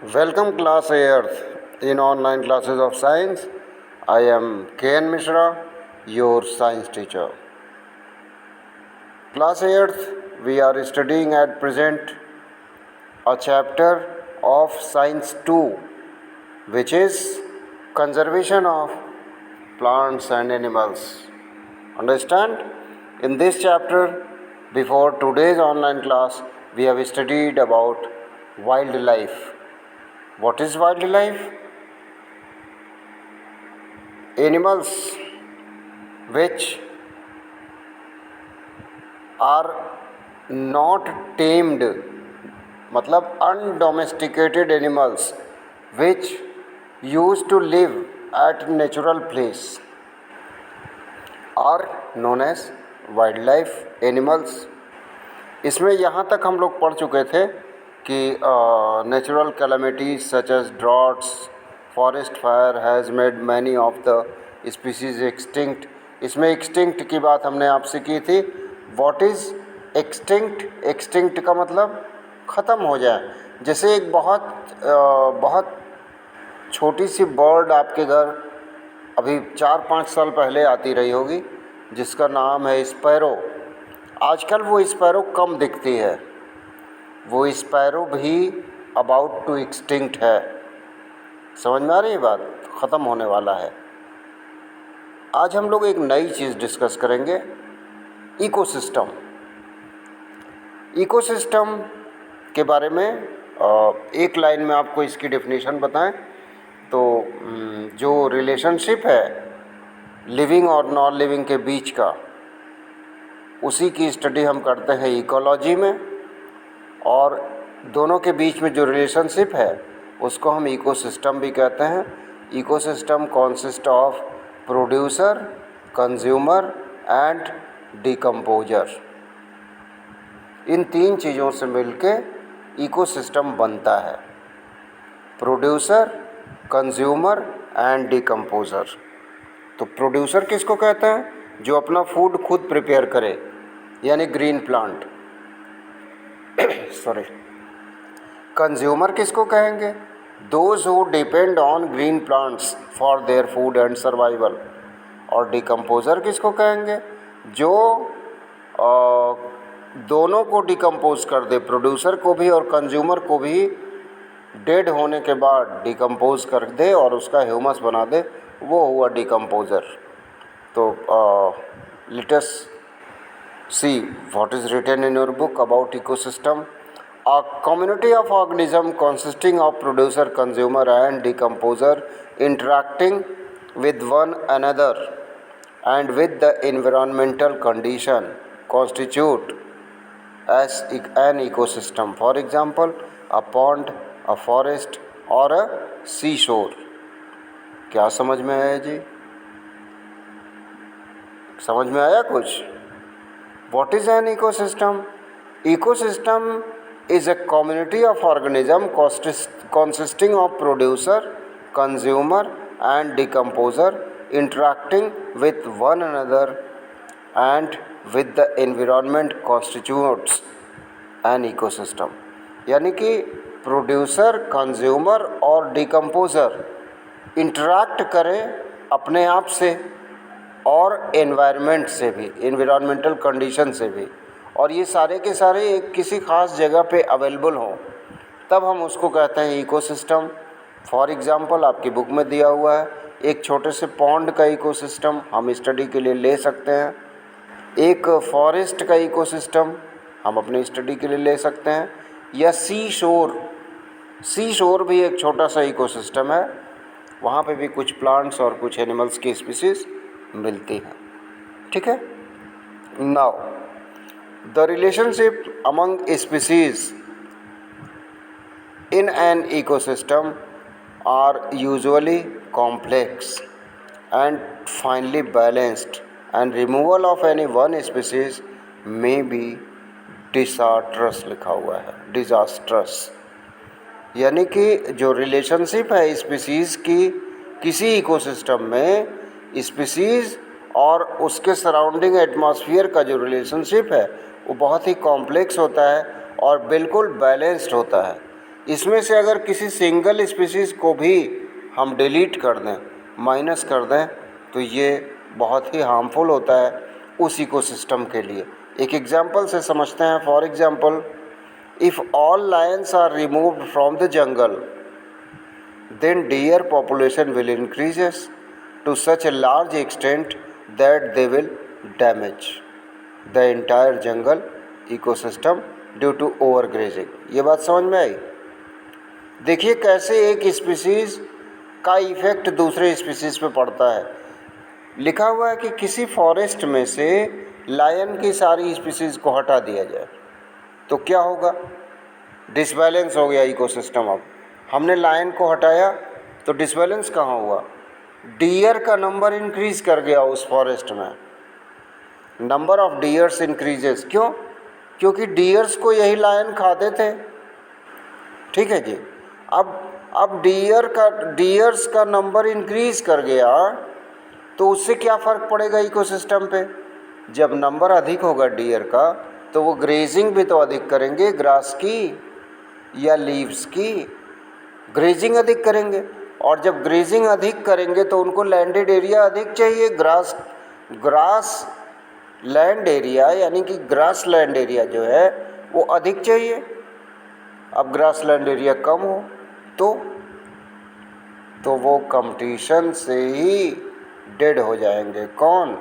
Welcome class 8th in online classes of science. I am K.N. Mishra, your science teacher. Class 8th, we are studying at present a chapter of Science 2, which is conservation of plants and animals. Understand? In this chapter, before today's online class, we have studied about wildlife. What is wildlife? Animals which are not tamed, मतलब undomesticated animals which used to live at natural place are known as wildlife animals. इसमें यहाँ तक हम लोग पढ़ चुके थे कि natural calamities such as droughts, forest fire has made many of the species extinct. इसमें एक्सटिंक्ट की बात हमने आपसे की थी. What is extinct? एक्सटिंक्ट का मतलब ख़त्म हो जाए. जैसे एक बहुत छोटी सी बर्ड आपके घर अभी 4-5 साल पहले आती रही होगी, जिसका नाम है स्पैरो. आजकल वो स्पैरो कम दिखती है. वो स्पैरो भी अबाउट टू एक्सटिंक्ट है. समझ में आ रही है बात? ख़त्म होने वाला है. आज हम लोग एक नई चीज़ डिस्कस करेंगे, इकोसिस्टम. इकोसिस्टम के बारे में एक लाइन में आपको इसकी डेफिनेशन बताएं तो जो रिलेशनशिप है लिविंग और नॉन लिविंग के बीच का, उसी की स्टडी हम करते हैं इकोलॉजी में. और दोनों के बीच में जो रिलेशनशिप है उसको हम इकोसिस्टम भी कहते हैं. Ecosystem consist of producer, consumer and decomposer. इन 3 चीज़ों से मिलके इकोसिस्टम बनता है. Producer, consumer and decomposer. तो प्रोड्यूसर किसको कहते हैं? जो अपना फूड खुद प्रिपेयर करे, यानी ग्रीन प्लांट. सॉरी. कंज्यूमर किसको कहेंगे? Those who depend on green plants for their food and survival. और डिकम्पोजर किसको कहेंगे? जो दोनों को डिकम्पोज कर दे, प्रोड्यूसर को भी और कंज्यूमर को भी डेड होने के बाद डिकम्पोज कर दे और उसका ह्यूमस बना दे, वो हुआ डिकम्पोजर. तो let us see what is written in your book about ecosystem. A community of organism consisting of producer, consumer and decomposer interacting with one another and with the environmental condition constitute as an ecosystem. For example, a pond, a forest or a seashore. क्या समझ में आया जी? समझ में आया कुछ? What is an ecosystem? Ecosystem is a community of organism consisting of producer, consumer and decomposer interacting with one another and with the environment constitutes an ecosystem. यानी कि प्रोड्यूसर, कंज्यूमर और डिकम्पोज़र इंटरैक्ट करें अपने आप से और environment से भी, एनवायरमेंटल कंडीशन से भी, और ये सारे के सारे एक किसी ख़ास जगह पे अवेलेबल हों, तब हम उसको कहते हैं इकोसिस्टम. फॉर एग्ज़ाम्पल आपकी बुक में दिया हुआ है एक छोटे से पॉन्ड का इकोसिस्टम हम स्टडी के लिए ले सकते हैं. एक फॉरेस्ट का इकोसिस्टम हम अपनी स्टडी के लिए ले सकते हैं. या सी शोर भी एक छोटा सा इकोसिस्टम है. वहाँ पे भी कुछ प्लांट्स और कुछ एनिमल्स की स्पीसीज़ मिलती हैं. ठीक है. Now the relationship among species in an ecosystem are usually complex and finally balanced and removal of any one species may be disastrous. लिखा हुआ है डिजास्ट्रस. यानी कि जो रिलेशनशिप है स्पीसीज़ की किसी इकोसिस्टम में, स्पीसीज़ और उसके सराउंडिंग एटमॉस्फेयर का जो रिलेशनशिप है वो बहुत ही कॉम्प्लेक्स होता है और बिल्कुल बैलेंस्ड होता है. इसमें से अगर किसी सिंगल स्पीसीज़ को भी हम डिलीट कर दें, माइनस कर दें, तो ये बहुत ही हार्मफुल होता है उस इकोसिस्टम के लिए। एक एग्जांपल से समझते हैं। For example, if all lions are removed from the jungle, then deer population will increases to such a large extent that they will damage the entire jungle ecosystem due to overgrazing। ये बात समझ में आई? देखिए कैसे एक species का effect दूसरे species पे पड़ता है। लिखा हुआ है कि किसी फॉरेस्ट में से लायन की सारी स्पीसीज़ को हटा दिया जाए तो क्या होगा? डिसबैलेंस हो गया इकोसिस्टम। अब हमने लायन को हटाया तो डिसबैलेंस कहाँ हुआ? डियर का नंबर इंक्रीज़ कर गया उस फॉरेस्ट में, नंबर ऑफ डियर्स इंक्रीजेस। क्यों? क्योंकि डियर्स को यही लायन खाते थे। ठीक है जी। अब डियर्स का नंबर इंक्रीज़ कर गया तो उससे क्या फ़र्क पड़ेगा इकोसिस्टम पे? जब नंबर अधिक होगा डियर का तो वो ग्रेजिंग भी तो अधिक करेंगे, ग्रास की या लीव्स की। ग्रेजिंग अधिक करेंगे, और जब ग्रेजिंग अधिक करेंगे तो उनको लैंडेड एरिया अधिक चाहिए। ग्रास लैंड एरिया यानी कि ग्रास लैंड एरिया जो है वो अधिक चाहिए। अब ग्रास लैंड एरिया कम हो तो वो कंपटीशन से ही डेड हो जाएंगे। कौन?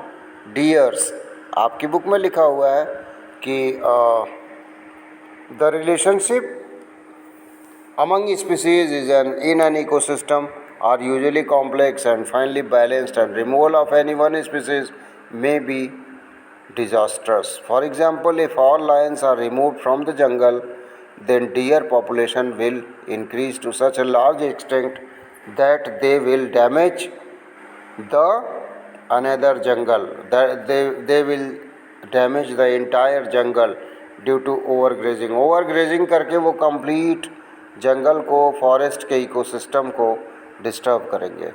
डियर्स। आपकी बुक में लिखा हुआ है कि the relationship among species in an ecosystem are usually complex and finely balanced, and removal of any one species may be disastrous. For example, if all lions are removed from the jungle, then deer population will increase to such a large extent that they will damage the another jungle, that they will damage the entire jungle due to overgrazing। Overgrazing करके वो complete जंगल को, forest के ecosystem को disturb करेंगे।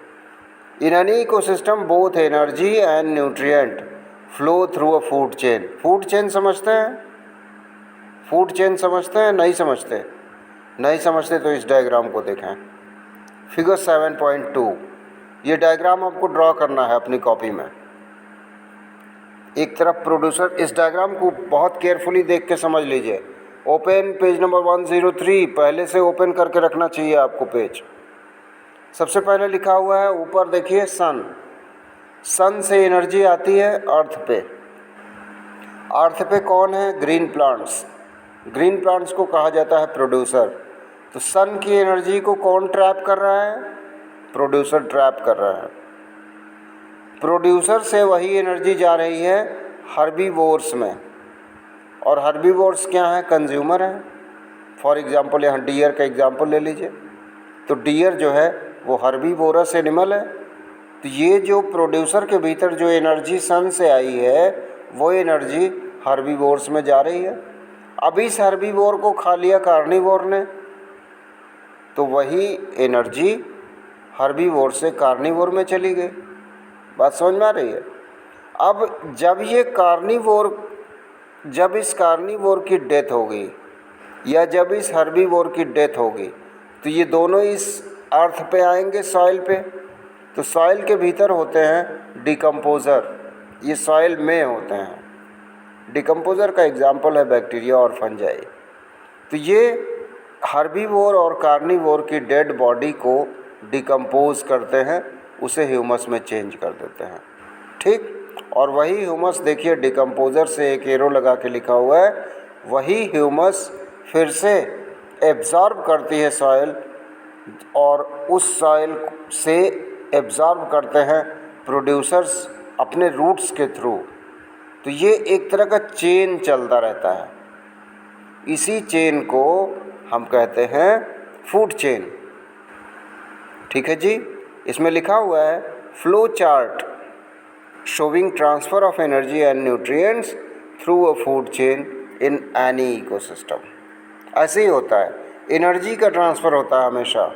In any ecosystem both energy and nutrient flow through a food chain. Food chain समझते हैं? Food chain समझते हैं? नहीं समझते? नहीं समझते तो इस डायग्राम को देखें, फिगर 7.2। ये डायग्राम आपको ड्रॉ करना है अपनी कॉपी में। एक तरफ प्रोड्यूसर, इस डायग्राम को बहुत केयरफुली देख के समझ लीजिए। ओपन पेज नंबर 103, पहले से ओपन करके रखना चाहिए आपको पेज। सबसे पहले लिखा हुआ है ऊपर देखिए सन से एनर्जी आती है अर्थ पे। अर्थ पे कौन है? Green plants. ग्रीन प्लांट्स को कहा जाता है प्रोड्यूसर। तो सन की एनर्जी को कौन ट्रैप कर रहा है? प्रोड्यूसर ट्रैप कर रहा है। प्रोड्यूसर से वही एनर्जी जा रही है हर्बीवोर्स में, और हर्बीवोर्स क्या है? कंज्यूमर है। फॉर एग्जांपल यहाँ डियर का एग्जांपल ले लीजिए, तो डियर जो है वो हर्बीवोरस एनिमल है। तो ये जो प्रोड्यूसर के भीतर जो एनर्जी सन से आई है वो एनर्जी हर्बीवोर्स में जा रही है। अब इस हर्बीवोर को खा लिया कार्निवोर ने, तो वही एनर्जी हर्बीवोर से कार्निवोर में चली गई। बात समझ में आ रही है? अब जब इस कार्निवोर की डेथ होगी या जब इस हर्बीवोर की डेथ होगी तो ये दोनों इस अर्थ पे आएंगे, सॉइल पे। तो सॉइल के भीतर होते हैं डिकम्पोज़र, ये सॉइल में होते हैं। डिकम्पोज़र का एग्जाम्पल है बैक्टीरिया और फंजाई। तो ये हर्बीवोर और कार्निवोर की डेड बॉडी को डिकम्पोज करते हैं, उसे ह्यूमस में चेंज कर देते हैं। ठीक, और वही ह्यूमस देखिए डिकम्पोज़र से एक एरो लगा के लिखा हुआ है, वही ह्यूमस फिर से एब्ज़ॉर्ब करती है सॉइल, और उस सॉइल से एब्ज़ॉर्ब करते हैं प्रोड्यूसर्स अपने रूट्स के थ्रू। तो ये एक तरह का चेन चलता रहता है। इसी चेन को हम कहते हैं फूड चेन। ठीक है जी। इसमें लिखा हुआ है flow chart showing transfer of energy and nutrients through a food chain in any ecosystem। ऐसे ही होता है, एनर्जी का ट्रांसफ़र होता है हमेशा।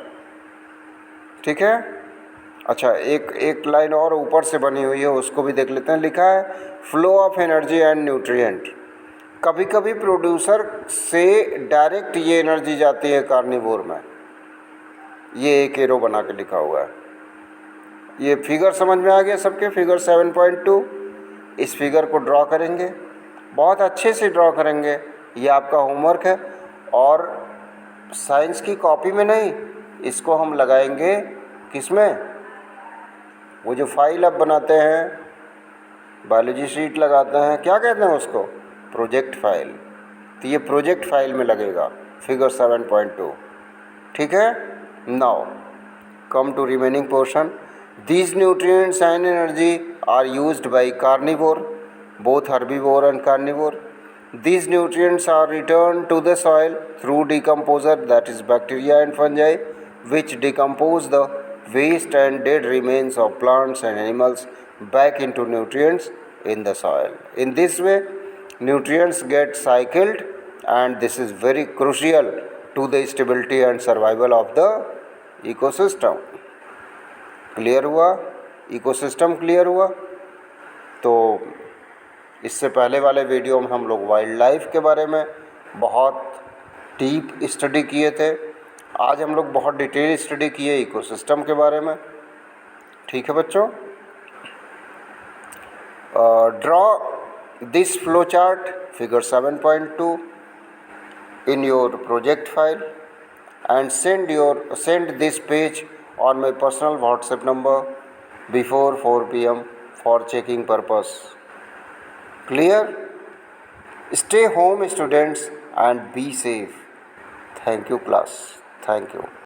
ठीक है। अच्छा, एक लाइन और ऊपर से बनी हुई है, उसको भी देख लेते हैं। लिखा है flow of energy and nutrient कभी कभी प्रोड्यूसर से डायरेक्ट ये एनर्जी जाती है कार्निवोर में। ये एक एरो बना के लिखा हुआ है। ये फिगर समझ में आ गया सबके? फिगर 7.2। इस फिगर को ड्रॉ करेंगे, बहुत अच्छे से ड्रॉ करेंगे। ये आपका होमवर्क है और साइंस की कॉपी में नहीं, इसको हम लगाएंगे किसमें? वो जो फाइल आप बनाते हैं, बायोलॉजी शीट लगाते हैं, क्या कहते हैं उसको? Project file. तो ये प्रोजेक्ट फाइल में लगेगा फिगर 7.2। ठीक है। Now come to remaining portion. These nutrients and energy are used by carnivore, both herbivore and carnivore. These nutrients are returned to the soil through decomposer, that is bacteria and fungi, which decompose the waste and dead remains of plants and animals back into nutrients in the soil. In this way, nutrients get cycled, and this is very crucial to the stability and survival of the ecosystem. Clear हुआ? Ecosystem clear हुआ? तो इससे पहले वाले video में हम लोग wild life के बारे में बहुत डीप स्टडी किए थे। आज हम लोग बहुत डिटेल स्टडी किए इकोसिस्टम के बारे में। ठीक है बच्चों? Draw this flow chart figure 7.2 in your project file and send this page on my personal WhatsApp number before 4 p.m. for checking purpose. Clear? Stay home students and be safe. Thank you class. Thank you.